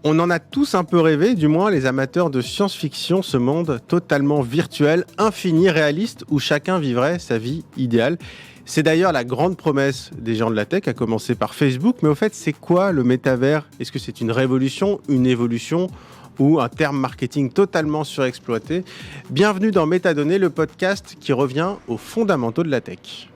On en a tous un peu rêvé, du moins les amateurs de science-fiction, ce monde totalement virtuel, infini, réaliste, où chacun vivrait sa vie idéale. C'est d'ailleurs la grande promesse des gens de la tech, à commencer par Facebook. Mais au fait, c'est quoi le métavers ? Est-ce que c'est une révolution, une évolution ou un terme marketing totalement surexploité ? Bienvenue dans Métadonnées, le podcast qui revient aux fondamentaux de la tech.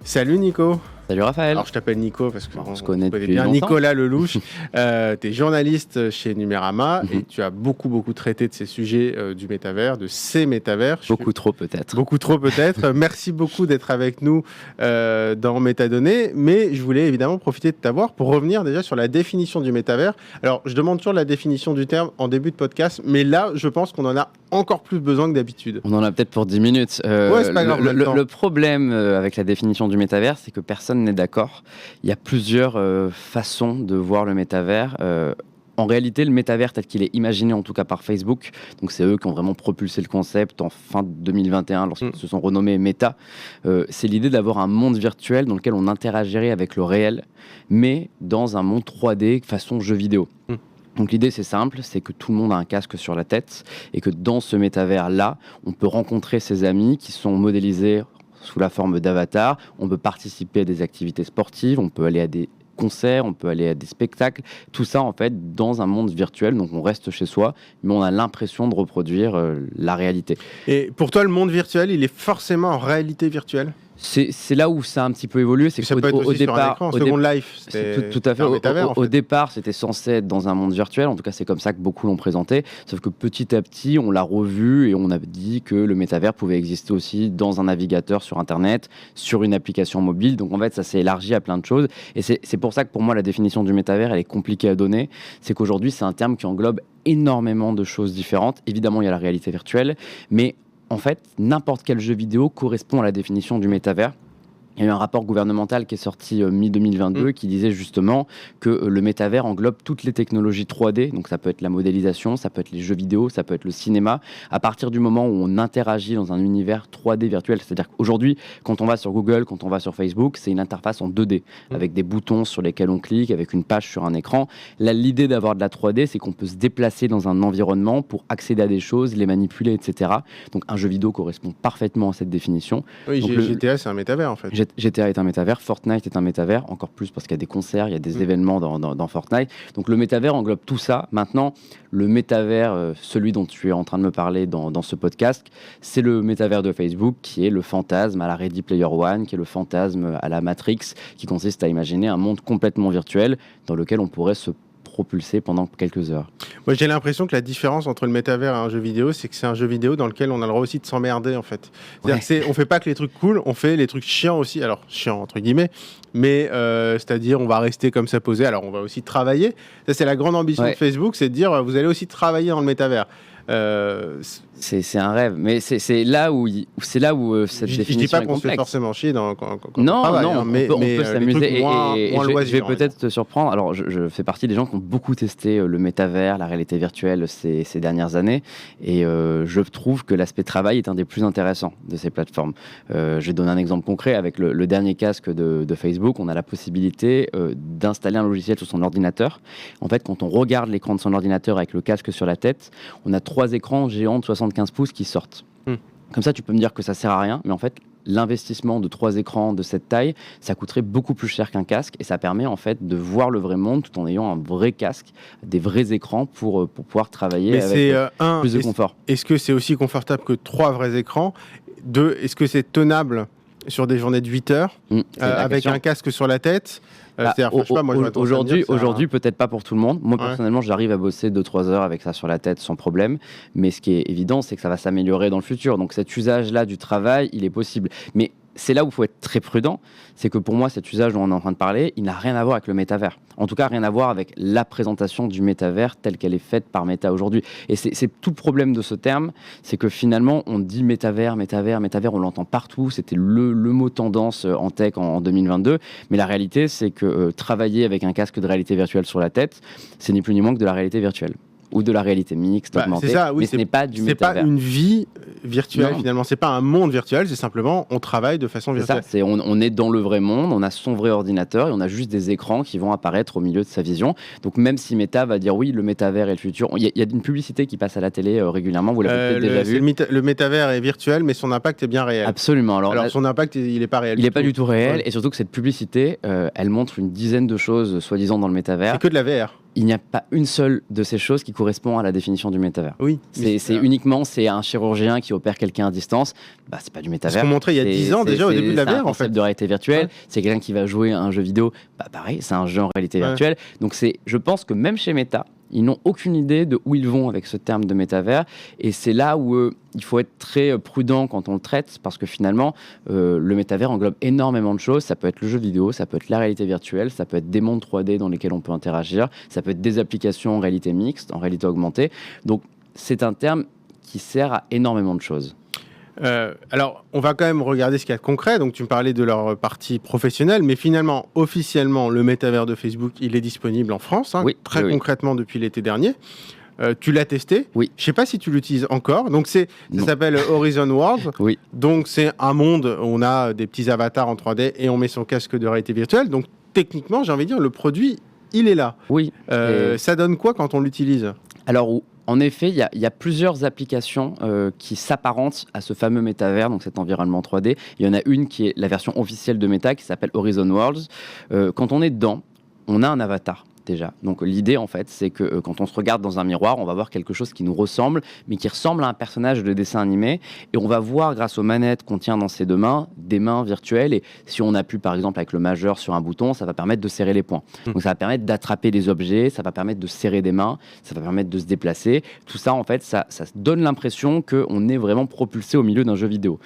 Salut Nico. Salut Raphaël. Alors je t'appelle Nico parce qu'on se connaît depuis bien longtemps. Nicolas Lelouch. Tu es journaliste chez Numérama et tu as beaucoup traité de ces sujets du métavers, de ces métavers. Beaucoup trop peut-être. Merci beaucoup d'être avec nous dans Métadonnées. Mais je voulais évidemment profiter de t'avoir pour revenir déjà sur la définition du métavers. Alors je demande toujours la définition du terme en début de podcast, mais là je pense qu'on en a encore plus besoin que d'habitude. On en a peut-être pour 10 minutes. Ouais, c'est pas grave, le problème avec la définition du métavers, c'est que personne n'est d'accord. Il y a plusieurs façons de voir le métavers. En réalité, le métavers tel qu'il est imaginé, en tout cas par Facebook, donc c'est eux qui ont vraiment propulsé le concept en fin 2021 lorsqu'ils se sont renommés Meta, c'est l'idée d'avoir un monde virtuel dans lequel on interagirait avec le réel, mais dans un monde 3D façon jeu vidéo. Donc l'idée c'est simple, c'est que tout le monde a un casque sur la tête et que dans ce métavers-là, on peut rencontrer ses amis qui sont modélisés sous la forme d'avatars, on peut participer à des activités sportives, on peut aller à des concerts, on peut aller à des spectacles, tout ça en fait dans un monde virtuel, donc on reste chez soi, mais on a l'impression de reproduire la réalité. Et pour toi, le monde virtuel, il est forcément en réalité virtuelle ? C'est là où ça a un petit peu évolué. C'est ça peut être aussi sur un écran, Second Life. Tout à fait. Au départ, c'était censé être dans un monde virtuel. En tout cas, c'est comme ça que beaucoup l'ont présenté. Sauf que petit à petit, on l'a revu et on a dit que le métavers pouvait exister aussi dans un navigateur sur Internet, sur une application mobile. Donc en fait, ça s'est élargi à plein de choses. Et c'est pour ça que pour moi, la définition du métavers, elle est compliquée à donner. C'est qu'aujourd'hui, c'est un terme qui englobe énormément de choses différentes. Évidemment, il y a la réalité virtuelle, mais en fait, n'importe quel jeu vidéo correspond à la définition du métavers. Il y a eu un rapport gouvernemental qui est sorti mi-2022 qui disait justement que le métavers englobe toutes les technologies 3D. Donc ça peut être la modélisation, ça peut être les jeux vidéo, ça peut être le cinéma. À partir du moment où on interagit dans un univers 3D virtuel, c'est-à-dire qu'aujourd'hui, quand on va sur Google, quand on va sur Facebook, c'est une interface en 2D avec des boutons sur lesquels on clique, avec une page sur un écran. Là, l'idée d'avoir de la 3D, c'est qu'on peut se déplacer dans un environnement pour accéder à des choses, les manipuler, etc. Donc un jeu vidéo correspond parfaitement à cette définition. Oui, donc, GTA, c'est un métavers en fait. GTA est un métavers, Fortnite est un métavers, encore plus parce qu'il y a des concerts, il y a des événements dans Fortnite. Donc le métavers englobe tout ça. Maintenant, le métavers, celui dont tu es en train de me parler dans ce podcast, c'est le métavers de Facebook qui est le fantasme à la Ready Player One, qui est le fantasme à la Matrix, qui consiste à imaginer un monde complètement virtuel dans lequel on pourrait se propulser pendant quelques heures. Moi, j'ai l'impression que la différence entre le métavers et un jeu vidéo, c'est que c'est un jeu vidéo dans lequel on a le droit aussi de s'emmerder, en fait. C'est-à-dire on fait pas que les trucs cool, on fait les trucs chiants aussi. Alors, chiants, entre guillemets, mais c'est-à-dire on va rester comme ça posé. Alors, on va aussi travailler. Ça, c'est la grande ambition de Facebook, c'est de dire, vous allez aussi travailler dans le métavers. C'est un rêve, mais c'est là où cette définition est complexe. Je dis pas qu'on se fait forcément chier quand on travaille, on peut s'amuser. Je vais peut-être te surprendre. Alors, je fais partie des gens qui ont beaucoup testé le métavers, la réalité virtuelle ces dernières années, et je trouve que l'aspect travail est un des plus intéressants de ces plateformes. Je vais donner un exemple concret. Avec le dernier casque de Facebook, on a la possibilité d'installer un logiciel sur son ordinateur. En fait, quand on regarde l'écran de son ordinateur avec le casque sur la tête, on a 3 écrans géants de 75 pouces qui sortent. Comme ça, tu peux me dire que ça sert à rien, mais en fait, l'investissement de 3 écrans de cette taille, ça coûterait beaucoup plus cher qu'un casque et ça permet en fait de voir le vrai monde tout en ayant un vrai casque, des vrais écrans pour pouvoir travailler avec plus de confort. Est-ce que c'est aussi confortable que 3 vrais écrans ? 2, est-ce que c'est tenable sur des journées de 8 heures avec un casque sur la tête ? Aujourd'hui, peut-être pas pour tout le monde. Moi, personnellement, j'arrive à bosser 2-3 heures avec ça sur la tête sans problème. Mais ce qui est évident, c'est que ça va s'améliorer dans le futur. Donc cet usage-là du travail, il est possible. Mais c'est là où il faut être très prudent. C'est que pour moi, cet usage dont on est en train de parler, il n'a rien à voir avec le métavers. En tout cas, rien à voir avec la présentation du métavers telle qu'elle est faite par Meta aujourd'hui. Et c'est tout le problème de ce terme, c'est que finalement, on dit métavers, on l'entend partout. C'était le mot tendance en tech en 2022. Mais la réalité, c'est que travailler avec un casque de réalité virtuelle sur la tête, c'est ni plus ni moins que de la réalité virtuelle. ou de la réalité mixte, augmentée, c'est ça, oui, mais ce n'est pas du métavers. C'est pas une vie virtuelle finalement, c'est pas un monde virtuel, c'est simplement on travaille de façon virtuelle. C'est ça, on est dans le vrai monde, on a son vrai ordinateur et on a juste des écrans qui vont apparaître au milieu de sa vision. Donc même si Meta va dire oui, le métavers est le futur, il y a une publicité qui passe à la télé régugulièrement, vous l'avez peut-être déjà vu. Le métavers est virtuel, mais son impact est bien réel. Absolument. Alors son impact, il n'est pas réel. Il n'est pas du tout réel, et surtout que cette publicité, elle montre une dizaine de choses, soi-disant, dans le métavers. C'est que de la VR. Il n'y a pas une seule de ces choses qui correspond à la définition du métavers. Oui. C'est uniquement, c'est un chirurgien qui opère quelqu'un à distance. C'est pas du métavers. C'est ce qu'on montrait il y a 10 ans déjà au début de la VR, en fait. C'est un concept de réalité virtuelle. Ouais. C'est quelqu'un qui va jouer à un jeu vidéo. Pareil, c'est un jeu en réalité virtuelle. Donc je pense que même chez Meta, ils n'ont aucune idée de où ils vont avec ce terme de métavers. Et c'est là où il faut être très prudent quand on le traite, parce que finalement, le métavers englobe énormément de choses. Ça peut être le jeu vidéo, ça peut être la réalité virtuelle, ça peut être des mondes 3D dans lesquels on peut interagir, ça peut être des applications en réalité mixte, en réalité augmentée. Donc, c'est un terme qui sert à énormément de choses. Alors, on va quand même regarder ce qu'il y a de concret. Donc, tu me parlais de leur partie professionnelle, mais finalement, officiellement, le métavers de Facebook, il est disponible en France, très concrètement depuis l'été dernier. Tu l'as testé. Oui. Je ne sais pas si tu l'utilises encore. Donc, ça s'appelle Horizon Worlds. Oui. Donc, c'est un monde où on a des petits avatars en 3D et on met son casque de réalité virtuelle. Donc, techniquement, j'ai envie de dire, le produit, il est là. Oui. Ça donne quoi quand on l'utilise ? Alors, en effet, il y a plusieurs applications qui s'apparentent à ce fameux métavers, donc cet environnement 3D. Il y en a une qui est la version officielle de Meta, qui s'appelle Horizon Worlds. Quand on est dedans, on a un avatar. Déjà. Donc l'idée en fait c'est que quand on se regarde dans un miroir, on va voir quelque chose qui nous ressemble, mais qui ressemble à un personnage de dessin animé, et on va voir grâce aux manettes qu'on tient dans ses deux mains, des mains virtuelles, et si on appuie par exemple avec le majeur sur un bouton, ça va permettre de serrer les poings. Donc ça va permettre d'attraper des objets, ça va permettre de serrer des mains, ça va permettre de se déplacer. Tout ça en fait, ça donne l'impression qu'on est vraiment propulsé au milieu d'un jeu vidéo.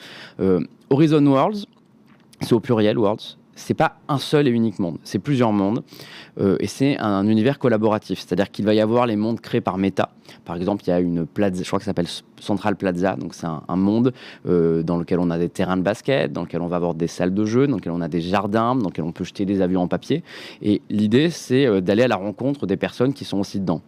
Horizon Worlds, c'est au pluriel Worlds. C'est pas un seul et unique monde, c'est plusieurs mondes et c'est un univers collaboratif, c'est-à-dire qu'il va y avoir les mondes créés par Meta. Par exemple, il y a une plaza, je crois que ça s'appelle Central Plaza, donc c'est un monde dans lequel on a des terrains de basket, dans lequel on va avoir des salles de jeu, dans lequel on a des jardins, dans lequel on peut jeter des avions en papier. Et l'idée, c'est d'aller à la rencontre des personnes qui sont aussi dedans.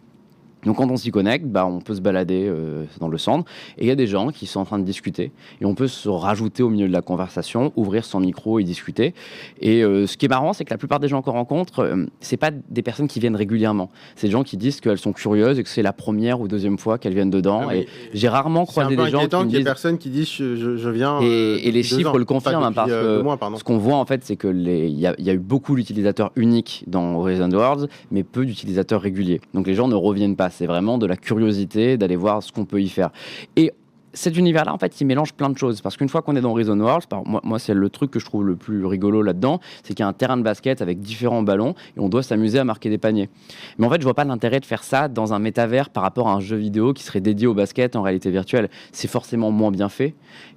Donc quand on s'y connecte, on peut se balader dans le centre et il y a des gens qui sont en train de discuter et on peut se rajouter au milieu de la conversation, ouvrir son micro et discuter. Et ce qui est marrant, c'est que la plupart des gens qu'on rencontre, c'est pas des personnes qui viennent régulièrement. C'est des gens qui disent qu'elles sont curieuses et que c'est la première ou deuxième fois qu'elles viennent dedans. Et j'ai rarement croisé des gens qui me disent... qu'il y ait personnes qui disent je viens. Et les chiffres le confirment, parce que ce qu'on voit en fait, c'est que il y a eu beaucoup d'utilisateurs uniques dans Horizon Worlds, mais peu d'utilisateurs réguliers. Donc les gens ne reviennent pas. C'est vraiment de la curiosité d'aller voir ce qu'on peut y faire. Et cet univers-là, en fait, il mélange plein de choses. Parce qu'une fois qu'on est dans Horizon Worlds, moi, c'est le truc que je trouve le plus rigolo là-dedans, c'est qu'il y a un terrain de basket avec différents ballons et on doit s'amuser à marquer des paniers. Mais en fait, je vois pas l'intérêt de faire ça dans un métavers par rapport à un jeu vidéo qui serait dédié au basket en réalité virtuelle. C'est forcément moins bien fait.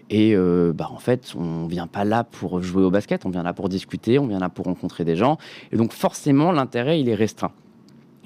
Et en fait, on vient pas là pour jouer au basket, on vient là pour discuter, on vient là pour rencontrer des gens. Et donc, forcément, l'intérêt, il est restreint.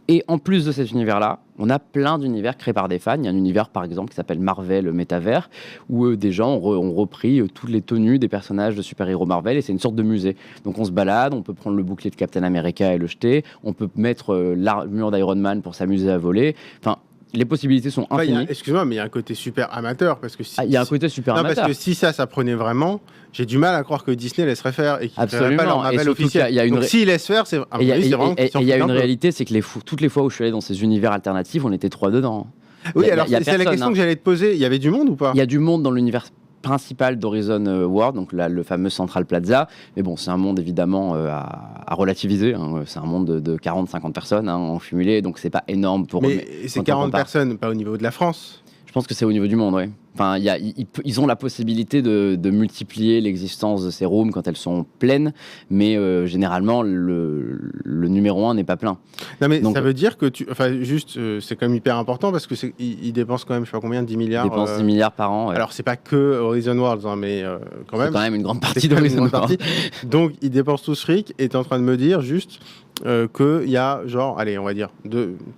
Et en plus de cet univers-là, on a plein d'univers créés par des fans. Il y a un univers, par exemple, qui s'appelle Marvel Métavers, où des gens ont repris toutes les tenues des personnages de super-héros Marvel, et c'est une sorte de musée. Donc on se balade, on peut prendre le bouclier de Captain America et le jeter, on peut mettre l'armure d'Iron Man pour s'amuser à voler. Enfin, les possibilités sont infinies. Excuse-moi, mais il y a un côté super amateur. Parce que il y a un côté super amateur. Parce que si ça prenait vraiment, j'ai du mal à croire que Disney laisserait faire et qu'ils ne feraient pas leur Marvel officiel. Donc s'ils laissent faire, c'est vraiment... Et il y a une réalité, c'est que toutes les fois où je suis allé dans ces univers alternatifs, on était 3 dedans. Oui, alors c'est la question que j'allais te poser. Il y avait du monde ou pas ? Il y a du monde dans l'univers principal d'Horizon World, donc là, le fameux Central Plaza. Mais bon, c'est un monde évidemment à relativiser. C'est un monde de 40-50 personnes en cumulé, donc c'est pas énorme pour... Mais c'est 40 personnes, pas au niveau de la France. Je pense que c'est au niveau du monde, oui. Enfin, ils ont la possibilité de multiplier l'existence de ces rooms quand elles sont pleines, mais généralement, le numéro 1 n'est pas plein. Non, mais donc, ça veut dire que c'est quand même hyper important parce que ils dépensent quand même, je sais pas combien, 10 milliards. Ils dépensent 10 milliards par an. Ouais. Alors, c'est pas que Horizon Worlds, mais quand même. C'est quand même une grande partie d'Horizon Worlds. Donc, ils dépensent tout ce fric et tu es en train de me dire juste qu'il y a, on va dire,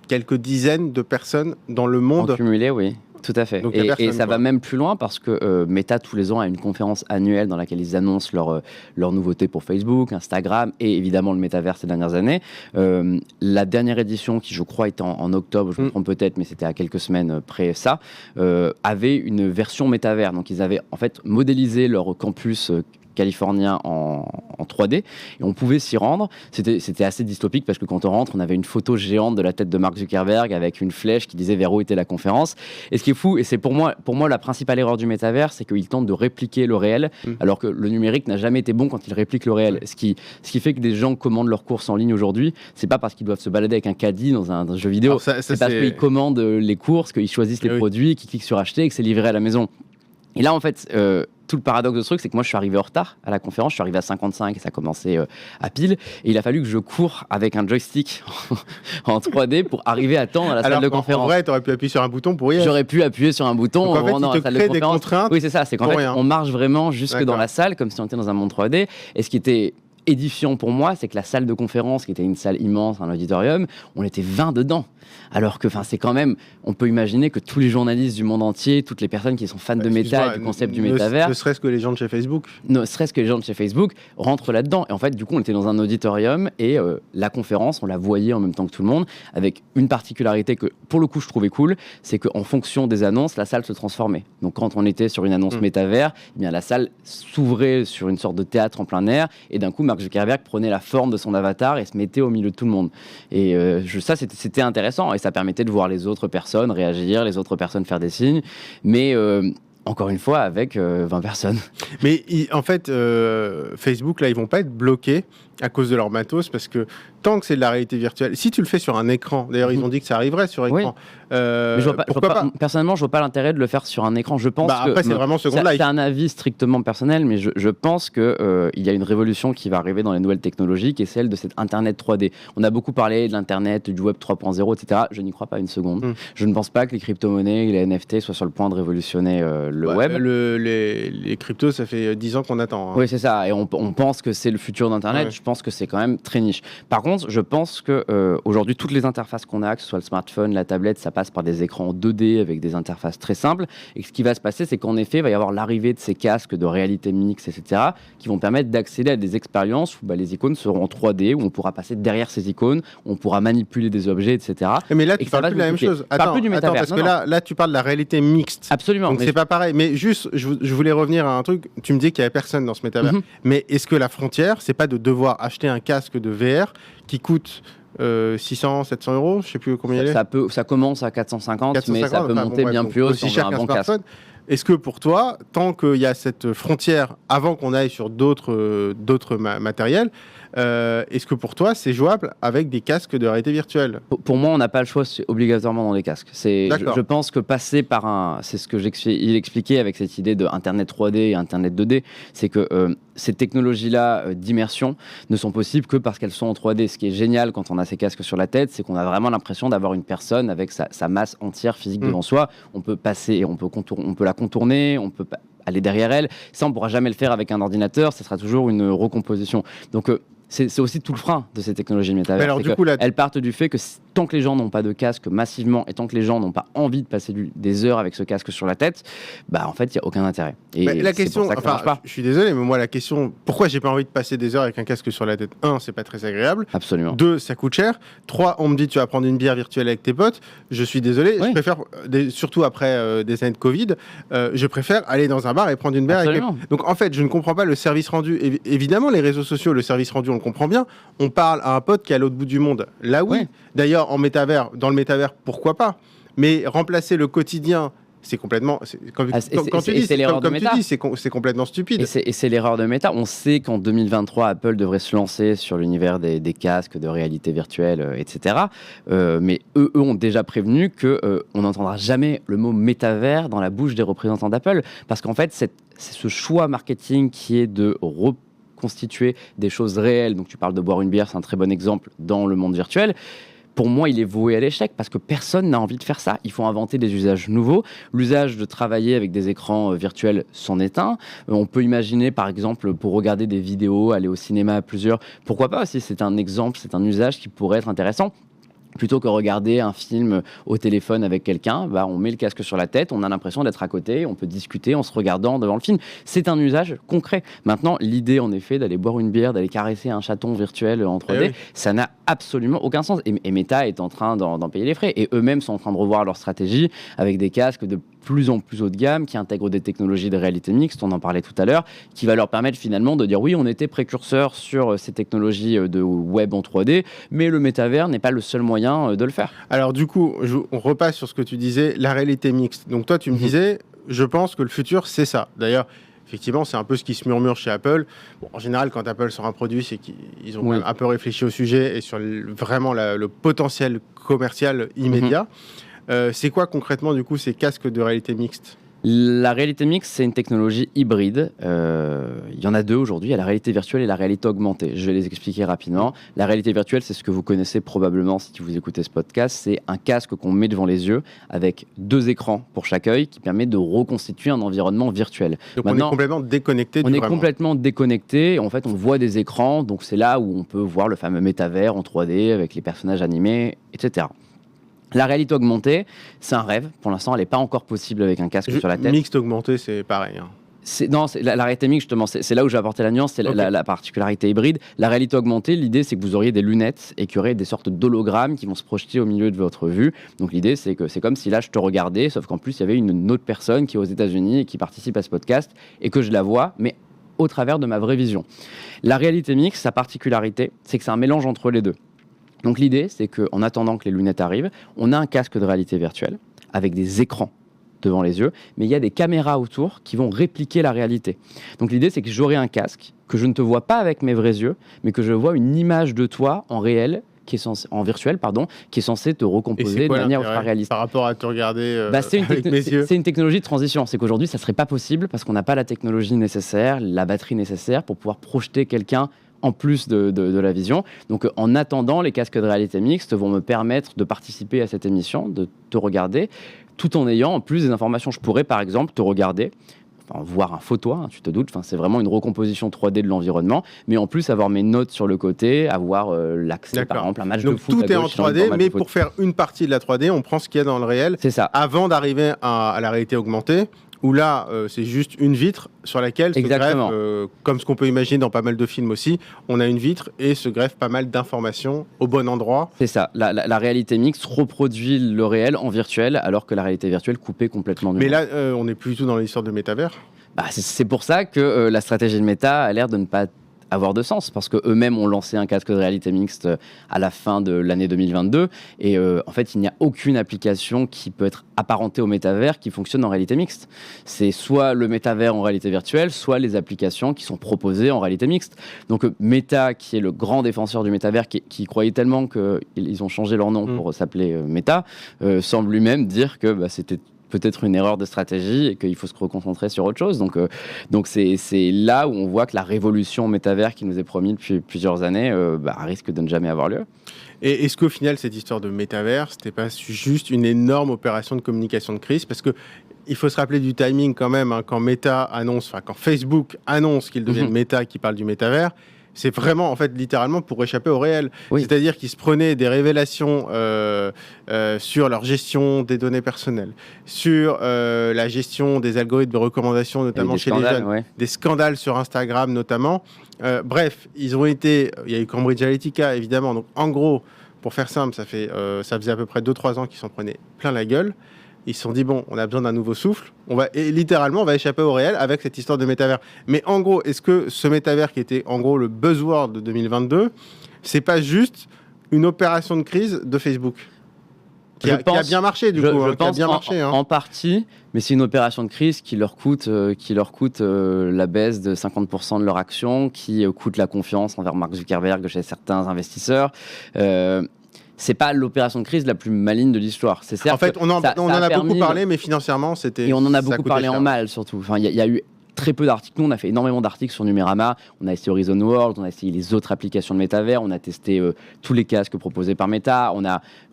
quelques dizaines de personnes dans le monde. En cumulé, oui. Tout à fait. Et ça va même plus loin parce que Meta, tous les ans, a une conférence annuelle dans laquelle ils annoncent leurs nouveautés pour Facebook, Instagram et évidemment le métavers ces dernières années. La dernière édition, qui je crois était en octobre, je me trompe peut-être, mais c'était à quelques semaines près ça, avait une version métavers. Donc ils avaient en fait modélisé leur campus californien en 3D et on pouvait s'y rendre. C'était assez dystopique parce que quand on rentre, on avait une photo géante de la tête de Mark Zuckerberg avec une flèche qui disait vers où était la conférence. Et ce qui est fou, et c'est pour moi la principale erreur du métavers, c'est qu'il tente de répliquer le réel alors que le numérique n'a jamais été bon quand il réplique le réel. Ce qui fait que des gens commandent leurs courses en ligne aujourd'hui, c'est pas parce qu'ils doivent se balader avec un caddie dans un jeu vidéo, c'est parce qu'ils commandent les courses, qu'ils choisissent les produits, qu'ils cliquent sur acheter et que c'est livré à la maison. Et là, en fait, tout le paradoxe de ce truc, c'est que moi, je suis arrivé en retard à la conférence. Je suis arrivé à 55 et ça commençait à pile. Et il a fallu que je cours avec un joystick en 3D pour arriver à temps dans la salle de conférence. En vrai, tu aurais pu appuyer sur un bouton pour y aller. J'aurais pu appuyer sur un bouton en rentrant dans la salle de conférence. Des contraintes. Oui, c'est ça. C'est qu'en fait, on marche vraiment jusque dans la salle, comme si on était dans un monde 3D. Et ce qui était édifiant pour moi, c'est que la salle de conférence, qui était une salle immense, un auditorium, on était 20 dedans. Alors que c'est quand même, on peut imaginer que tous les journalistes du monde entier, toutes les personnes qui sont fans de méta et du concept du métavers, ne serait-ce que les gens de chez Facebook, rentrent là-dedans. Et en fait, du coup, on était dans un auditorium et la conférence, on la voyait en même temps que tout le monde, avec une particularité que, pour le coup, je trouvais cool, c'est qu'en fonction des annonces, la salle se transformait. Donc, quand on était sur une annonce métavers, eh bien, la salle s'ouvrait sur une sorte de théâtre en plein air et d'un coup, Mark Zuckerberg prenait la forme de son avatar et se mettait au milieu de tout le monde. Et ça, c'était intéressant et ça permettait de voir les autres personnes réagir, les autres personnes faire des signes, mais encore une fois avec 20 personnes. Mais en fait, Facebook, là, ils vont pas être bloqués à cause de leur matos, parce que tant que c'est de la réalité virtuelle, si tu le fais sur un écran, d'ailleurs ils ont dit que ça arriverait sur écran. Oui. Mais personnellement, je vois pas l'intérêt de le faire sur un écran. Je pense après, c'est vraiment Second Life. C'est un avis strictement personnel, mais je pense que il y a une révolution qui va arriver dans les nouvelles technologies, qui est celle de cet Internet 3D. On a beaucoup parlé de l'Internet, du Web 3.0, etc. Je n'y crois pas une seconde. Je ne pense pas que les crypto-monnaies et les NFT soient sur le point de révolutionner le web. Les cryptos, ça fait 10 ans qu'on attend. Oui, c'est ça. Et on pense que c'est le futur d'Internet. Ouais. Je pense que c'est quand même très niche. Par contre, je pense que aujourd'hui, toutes les interfaces qu'on a, que ce soit le smartphone, la tablette, ça passe par des écrans 2D avec des interfaces très simples. Et ce qui va se passer, c'est qu'en effet, il va y avoir l'arrivée de ces casques de réalité mixte, etc., qui vont permettre d'accéder à des expériences où les icônes seront en 3D, où on pourra passer derrière ces icônes, on pourra manipuler des objets, etc. Mais là, tu parles plus de la même chose. Attends, parce que là, tu parles de la réalité mixte. Absolument. Donc, c'est pas pareil. Mais juste, je voulais revenir à un truc. Tu me dis qu'il n'y avait personne dans ce métavers. Mais est-ce que la frontière, c'est pas de devoir acheter un casque de VR qui coûte 600, 700 euros, je sais plus combien il est. Ça commence à 450, mais ça peut monter bien plus haut si on veut un bon casque. Est-ce que pour toi, tant qu'il y a cette frontière, avant qu'on aille sur d'autres matériels, est-ce que pour toi, c'est jouable avec des casques de réalité virtuelle ? Pour moi, on n'a pas le choix, c'est obligatoirement dans les casques. Je pense que passer par c'est ce que il expliquait avec cette idée de Internet 3D et Internet 2D, c'est que ces technologies-là d'immersion ne sont possibles que parce qu'elles sont en 3D. Ce qui est génial quand on a ces casques sur la tête, c'est qu'on a vraiment l'impression d'avoir une personne avec sa masse entière physique devant soi. On peut passer, on peut la contourner, on peut aller derrière elle. Ça, on ne pourra jamais le faire avec un ordinateur. Ça sera toujours une recomposition. Donc, c'est aussi tout le frein de ces technologies métavers. Elles partent du fait que tant que les gens n'ont pas de casque massivement et tant que les gens n'ont pas envie de passer des heures avec ce casque sur la tête, en fait, il n'y a aucun intérêt. Et la question, pour ça que ça marche pas. Je suis désolé, mais moi, la question, pourquoi j'ai pas envie de passer des heures avec un casque sur la tête ? 1, c'est pas très agréable. Absolument. 2, ça coûte cher. 3, on me dit tu vas prendre une bière virtuelle avec tes potes. Je suis désolé, je préfère, surtout après des années de Covid, je préfère aller dans un bar et prendre une bière avec les... Donc en fait, je ne comprends pas le service rendu. Évidemment, les réseaux sociaux, le service rendu, on le comprend bien. On parle à un pote qui est à l'autre bout du monde. Là, oui. D'ailleurs, dans le métavers, pourquoi pas ? Mais remplacer le quotidien, c'est complètement... C'est complètement stupide. Et c'est l'erreur de Meta. On sait qu'en 2023, Apple devrait se lancer sur l'univers des casques de réalité virtuelle, etc. Mais eux ont déjà prévenu qu'on n'entendra jamais le mot métavers dans la bouche des représentants d'Apple. Parce qu'en fait, c'est ce choix marketing qui est de constituer des choses réelles. Donc tu parles de boire une bière, c'est un très bon exemple dans le monde virtuel. Pour moi, il est voué à l'échec parce que personne n'a envie de faire ça. Il faut inventer des usages nouveaux. L'usage de travailler avec des écrans virtuels s'en est un. On peut imaginer, par exemple, pour regarder des vidéos, aller au cinéma à plusieurs. Pourquoi pas aussi ? C'est un exemple, c'est un usage qui pourrait être intéressant. Plutôt que regarder un film au téléphone avec quelqu'un, on met le casque sur la tête, on a l'impression d'être à côté, on peut discuter en se regardant devant le film. C'est un usage concret. Maintenant, l'idée, en effet, d'aller boire une bière, d'aller caresser un chaton virtuel en 3D, ça n'a absolument aucun sens. Et Meta est en train d'en payer les frais. Et eux-mêmes sont en train de revoir leur stratégie avec des casques de plus en plus haut de gamme, qui intègrent des technologies de réalité mixte, on en parlait tout à l'heure, qui va leur permettre finalement de dire oui, on était précurseurs sur ces technologies de web en 3D, mais le métavers n'est pas le seul moyen de le faire. Alors du coup, on repasse sur ce que tu disais, la réalité mixte. Donc toi, tu me disais, je pense que le futur, c'est ça. D'ailleurs, effectivement, c'est un peu ce qui se murmure chez Apple. Bon, en général, quand Apple sort un produit, c'est qu'ils ont quand même un peu réfléchi au sujet et sur vraiment le potentiel commercial immédiat. C'est quoi concrètement, du coup, ces casques de réalité mixte ? La réalité mixte, c'est une technologie hybride. Il y en a deux aujourd'hui. Il y a la réalité virtuelle et la réalité augmentée. Je vais les expliquer rapidement. La réalité virtuelle, c'est ce que vous connaissez probablement si vous écoutez ce podcast. C'est un casque qu'on met devant les yeux avec 2 écrans pour chaque œil qui permet de reconstituer un environnement virtuel. Donc maintenant, on est complètement déconnecté du vrai monde. On est complètement déconnecté. En fait, on voit des écrans. Donc c'est là où on peut voir le fameux métavers en 3D avec les personnages animés, etc. La réalité augmentée, c'est un rêve. Pour l'instant, elle n'est pas encore possible avec un casque sur la tête. Mixte augmenté, c'est pareil. La réalité mixte, justement, c'est là où j'ai apporté la nuance, c'est la particularité hybride. La réalité augmentée, l'idée, c'est que vous auriez des lunettes et qu'il y aurait des sortes d'hologrammes qui vont se projeter au milieu de votre vue. Donc l'idée, c'est que c'est comme si là, je te regardais, sauf qu'en plus, il y avait une autre personne qui est aux États-Unis et qui participe à ce podcast et que je la vois, mais au travers de ma vraie vision. La réalité mixte, sa particularité, c'est que c'est un mélange entre les deux. Donc l'idée, c'est qu'en attendant que les lunettes arrivent, on a un casque de réalité virtuelle avec des écrans devant les yeux, mais il y a des caméras autour qui vont répliquer la réalité. Donc l'idée, c'est que j'aurai un casque, que je ne te vois pas avec mes vrais yeux, mais que je vois une image de toi en réel, en virtuel, qui est censée te recomposer de manière ultra réaliste. Par rapport à te regarder avec mes yeux. C'est une technologie de transition. C'est qu'aujourd'hui, ça ne serait pas possible parce qu'on n'a pas la technologie nécessaire, la batterie nécessaire pour pouvoir projeter quelqu'un en plus de la vision. Donc, en attendant, les casques de réalité mixte vont me permettre de participer à cette émission, de te regarder, tout en ayant en plus des informations. Je pourrais, par exemple, te regarder, voir un photo, tu te doutes, c'est vraiment une recomposition 3D de l'environnement, mais en plus avoir mes notes sur le côté, avoir l'accès, par exemple, à un match de foot. Donc, tout est en 3D, mais pour faire une partie de la 3D, on prend ce qu'il y a dans le réel. C'est ça. Avant d'arriver à la réalité augmentée, où là, c'est juste une vitre sur laquelle se greffe, comme ce qu'on peut imaginer dans pas mal de films aussi, on a une vitre et se greffe pas mal d'informations au bon endroit. C'est ça. La réalité mixte reproduit le réel en virtuel, alors que la réalité virtuelle coupée complètement du Mais monde. là, on n'est plus du tout dans l'histoire de métavers. C'est pour ça que la stratégie de Meta a l'air de ne pas avoir de sens, parce qu'eux-mêmes ont lancé un casque de réalité mixte à la fin de l'année 2022, et en fait, il n'y a aucune application qui peut être apparentée au métavers qui fonctionne en réalité mixte. C'est soit le métavers en réalité virtuelle, soit les applications qui sont proposées en réalité mixte. Donc Meta, qui est le grand défenseur du métavers, qui croyait tellement qu'ils ont changé leur nom pour s'appeler Meta, semble lui-même dire que c'était peut-être une erreur de stratégie et qu'il faut se reconcentrer sur autre chose. Donc c'est là où on voit que la révolution métavers qui nous est promise depuis plusieurs années risque de ne jamais avoir lieu. Et est-ce qu'au final, cette histoire de métavers, c'était pas juste une énorme opération de communication de crise ? Parce que il faut se rappeler du timing quand même, quand quand Facebook annonce qu'il devient Meta, qui parle du métavers, c'est vraiment, en fait, littéralement pour échapper au réel. Oui. C'est-à-dire qu'ils se prenaient des révélations sur leur gestion des données personnelles, sur la gestion des algorithmes de recommandation, notamment chez les jeunes, des scandales sur Instagram notamment. Bref, il y a eu Cambridge Analytica, évidemment. Donc, en gros, pour faire simple, ça faisait à peu près 2-3 ans qu'ils s'en prenaient plein la gueule. Ils se sont dit, bon, on a besoin d'un nouveau souffle. On va échapper au réel avec cette histoire de métavers. Mais en gros, est-ce que ce métavers qui était en gros le buzzword de 2022, c'est pas juste une opération de crise de Facebook qui a bien marché, du coup, qui a bien marché. En partie, mais c'est une opération de crise qui leur coûte la baisse de 50% de leur action, qui coûte la confiance envers Mark Zuckerberg chez certains investisseurs. C'est pas l'opération de crise la plus maligne de l'histoire. C'est certes. En fait, on en a beaucoup parlé, mais financièrement, c'était. Et on en a beaucoup parlé en mal, surtout. Enfin, il y a eu très peu d'articles. Nous, on a fait énormément d'articles sur Numérama. On a essayé Horizon World, on a essayé les autres applications de métavers, on a testé tous les casques proposés par Meta.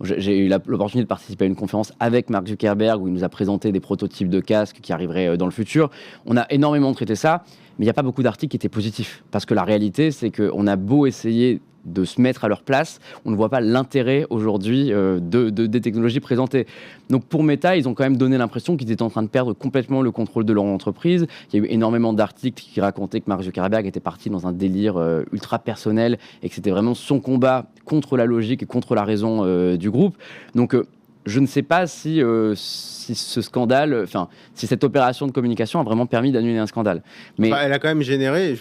J'ai eu l'opportunité de participer à une conférence avec Mark Zuckerberg où il nous a présenté des prototypes de casques qui arriveraient dans le futur. On a énormément traité ça, mais il n'y a pas beaucoup d'articles qui étaient positifs. Parce que la réalité, c'est qu'on a beau essayer de se mettre à leur place, on ne voit pas l'intérêt aujourd'hui des technologies présentées. Donc pour Meta, ils ont quand même donné l'impression qu'ils étaient en train de perdre complètement le contrôle de leur entreprise. Il y a eu énormément d'articles qui racontaient que Mark Zuckerberg était parti dans un délire ultra personnel et que c'était vraiment son combat contre la logique et contre la raison du groupe. Donc je ne sais pas si ce scandale, si cette opération de communication a vraiment permis d'annuler un scandale. Mais elle a quand même généré,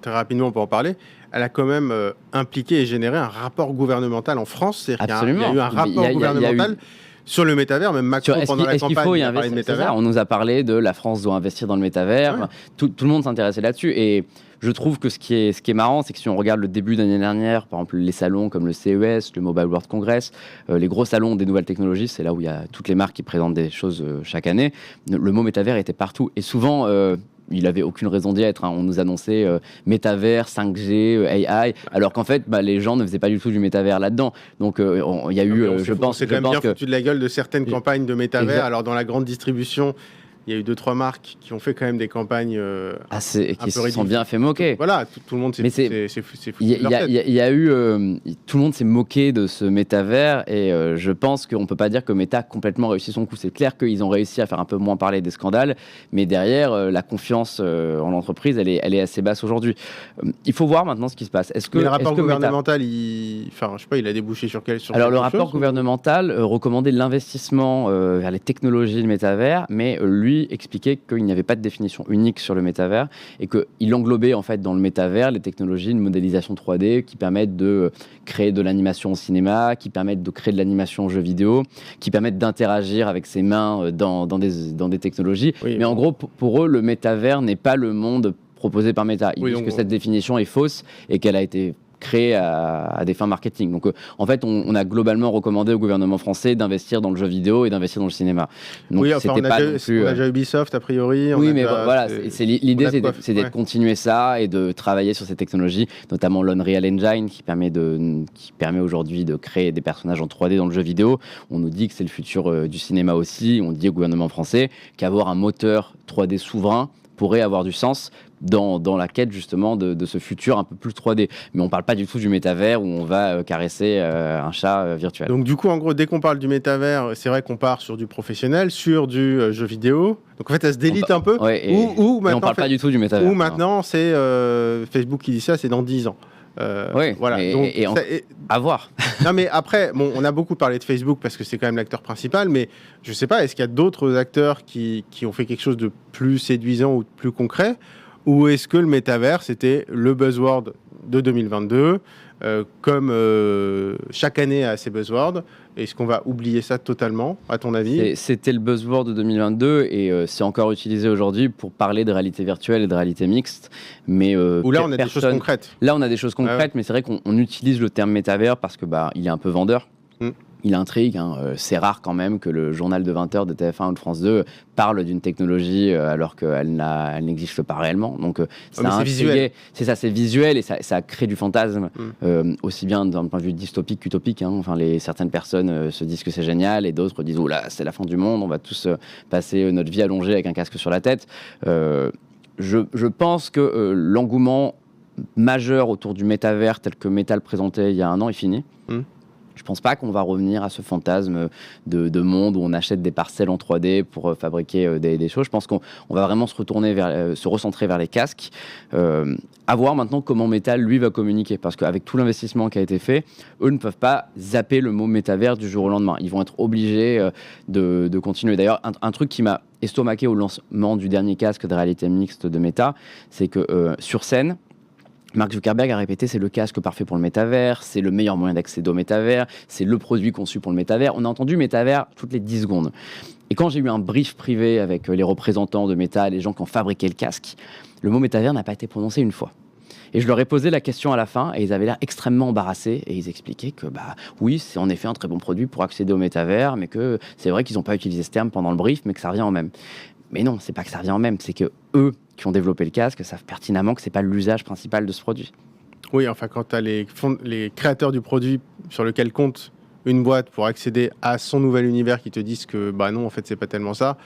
très rapidement pour en parler, elle a quand même impliqué et généré un rapport gouvernemental en France. C'est-à-dire qu'il y a eu un rapport gouvernemental sur le métavers, même Macron pendant la campagne a parlé de métavers. On nous a parlé de la France doit investir dans le métavers. Ouais. Tout le monde s'intéressait là-dessus. Et je trouve que ce qui est marrant, c'est que si on regarde le début d'année dernière, par exemple les salons comme le CES, le Mobile World Congress, les gros salons des nouvelles technologies, c'est là où il y a toutes les marques qui présentent des choses chaque année. Le mot métavers était partout. Et souvent, il n'avait aucune raison d'y être. On nous annonçait métavers, 5G, AI, alors qu'en fait, les gens ne faisaient pas du tout du métavers là-dedans. Donc, il y a eu, je pense... C'est quand même bien foutu de la gueule de certaines campagnes de métavers. Alors, dans la grande distribution... Il y a eu 2-3 marques qui ont fait quand même des campagnes qui se sont bien fait moquer. Voilà, tout le monde s'est foutu de leur tête. Il y a eu... tout le monde s'est moqué de ce métavers et je pense qu'on ne peut pas dire que Meta a complètement réussi son coup. C'est clair qu'ils ont réussi à faire un peu moins parler des scandales, mais derrière, la confiance en l'entreprise, elle est assez basse aujourd'hui. Il faut voir maintenant ce qui se passe. Mais le rapport gouvernemental, il a débouché sur quel Alors, le rapport gouvernemental recommandait l'investissement vers les technologies de métavers, mais lui expliquait qu'il n'y avait pas de définition unique sur le métavers et qu'il englobait en fait dans le métavers les technologies de modélisation 3D qui permettent de créer de l'animation au cinéma, qui permettent de créer de l'animation en jeux vidéo, qui permettent d'interagir avec ses mains dans des technologies. Oui, mais en gros, pour eux, le métavers n'est pas le monde proposé par Meta. Ils disent que cette définition est fausse et qu'elle a été créé à des fins marketing. Donc, en fait, on a globalement recommandé au gouvernement français d'investir dans le jeu vidéo et d'investir dans le cinéma. Donc, on a déjà Ubisoft, a priori. Oui, mais voilà, l'idée, c'est de continuer ça et de travailler sur ces technologies, notamment l'Unreal Engine, qui permet aujourd'hui de créer des personnages en 3D dans le jeu vidéo. On nous dit que c'est le futur du cinéma aussi. On dit au gouvernement français qu'avoir un moteur 3D souverain pourrait avoir du sens dans la quête justement de ce futur un peu plus 3D. Mais on ne parle pas du tout du métavers où on va caresser un chat virtuel. Donc du coup, en gros, dès qu'on parle du métavers, c'est vrai qu'on part sur du professionnel, sur du jeu vidéo. Donc en fait, ça se délite un peu. Ouais, et on ne parle pas du tout du métavers. Ou maintenant, c'est Facebook qui dit ça, c'est dans 10 ans. Oui, voilà. À voir. Non, mais après, on a beaucoup parlé de Facebook parce que c'est quand même l'acteur principal, mais je ne sais pas, est-ce qu'il y a d'autres acteurs qui ont fait quelque chose de plus séduisant ou de plus concret, ou est-ce que le métavers, c'était le buzzword de 2022, comme chaque année a ses buzzwords? Est-ce qu'on va oublier ça totalement, à ton avis? C'était le buzzword de 2022 et c'est encore utilisé aujourd'hui pour parler de réalité virtuelle et de réalité mixte. Mais où là, on a des choses concrètes. Là, on a des choses concrètes, mais c'est vrai qu'on utilise le terme métavers parce que il est un peu vendeur. Il intrigue, c'est rare quand même que le journal de 20h de TF1 ou de France 2 parle d'une technologie alors qu'elle n'existe pas réellement. Donc c'est visuel. C'est ça, c'est visuel et ça crée du fantasme, aussi bien d'un point de vue dystopique qu'utopique. Certaines personnes se disent que c'est génial et d'autres disent « Oh là, c'est la fin du monde, on va tous passer notre vie allongée avec un casque sur la tête ». Je pense que l'engouement majeur autour du métavers tel que Meta le présentait il y a un an est fini. Je ne pense pas qu'on va revenir à ce fantasme de monde où on achète des parcelles en 3D pour fabriquer des choses. Je pense qu'on va vraiment se recentrer vers les casques. À voir maintenant comment Meta, lui, va communiquer. Parce qu'avec tout l'investissement qui a été fait, eux ne peuvent pas zapper le mot métavers du jour au lendemain. Ils vont être obligés de continuer. D'ailleurs, un truc qui m'a estomaqué au lancement du dernier casque de réalité mixte de Meta, c'est que sur scène, Mark Zuckerberg a répété, c'est le casque parfait pour le métavers, c'est le meilleur moyen d'accéder au métavers, c'est le produit conçu pour le métavers. On a entendu métavers toutes les 10 secondes. Et quand j'ai eu un brief privé avec les représentants de Meta, les gens qui ont fabriqué le casque, le mot métavers n'a pas été prononcé une fois. Et je leur ai posé la question à la fin et ils avaient l'air extrêmement embarrassés et ils expliquaient que oui, c'est en effet un très bon produit pour accéder au métavers, mais que c'est vrai qu'ils n'ont pas utilisé ce terme pendant le brief, mais que ça revient en même. Mais non, c'est pas que ça revient en même, c'est que eux qui ont développé le casque savent pertinemment que c'est pas l'usage principal de ce produit. Oui, enfin quand tu as les créateurs du produit sur lequel compte une boîte pour accéder à son nouvel univers qui te disent que non, en fait c'est pas tellement ça.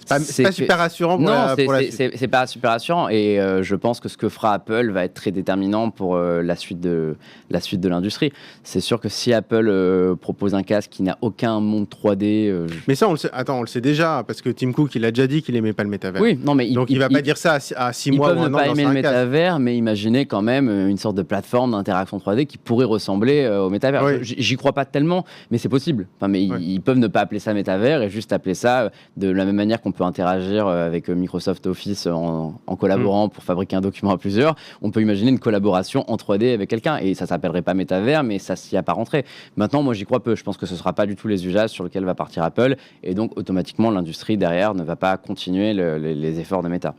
C'est pas super rassurant pour la suite. C'est pas super rassurant et je pense que ce que fera Apple va être très déterminant pour la suite de l'industrie. C'est sûr que si Apple propose un casque qui n'a aucun monde 3D... Mais ça, on le sait déjà, parce que Tim Cook, il a déjà dit qu'il aimait pas le métavers. Oui, non, mais donc il va pas dire ça à 6 mois ou un an dans un casque. Ils peuvent ne pas aimer le métavers, mais imaginez quand même une sorte de plateforme d'interaction 3D qui pourrait ressembler au métavers. Oui. J'y crois pas tellement, mais c'est possible. Mais ils peuvent ne pas appeler ça métavers et juste appeler ça de la même manière qu'on peut interagir avec Microsoft Office en collaborant pour fabriquer un document à plusieurs. On peut imaginer une collaboration en 3D avec quelqu'un et ça s'appellerait pas métavers, mais ça s'y apparenterait. Maintenant, moi, j'y crois peu. Je pense que ce sera pas du tout les usages sur lesquels va partir Apple et donc automatiquement l'industrie derrière ne va pas continuer les efforts de Meta.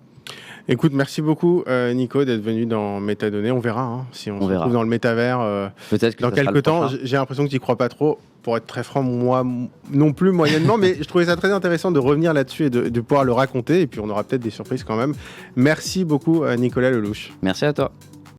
Écoute, merci beaucoup Nico d'être venu dans Métadonnées. On verra si on se retrouve dans le métavers peut-être que dans quelques temps. J'ai l'impression que tu n'y crois pas trop. Pour être très franc, moi non plus moyennement, mais je trouvais ça très intéressant de revenir là-dessus et de pouvoir le raconter. Et puis on aura peut-être des surprises quand même. Merci beaucoup Nicolas Lelouch. Merci à toi.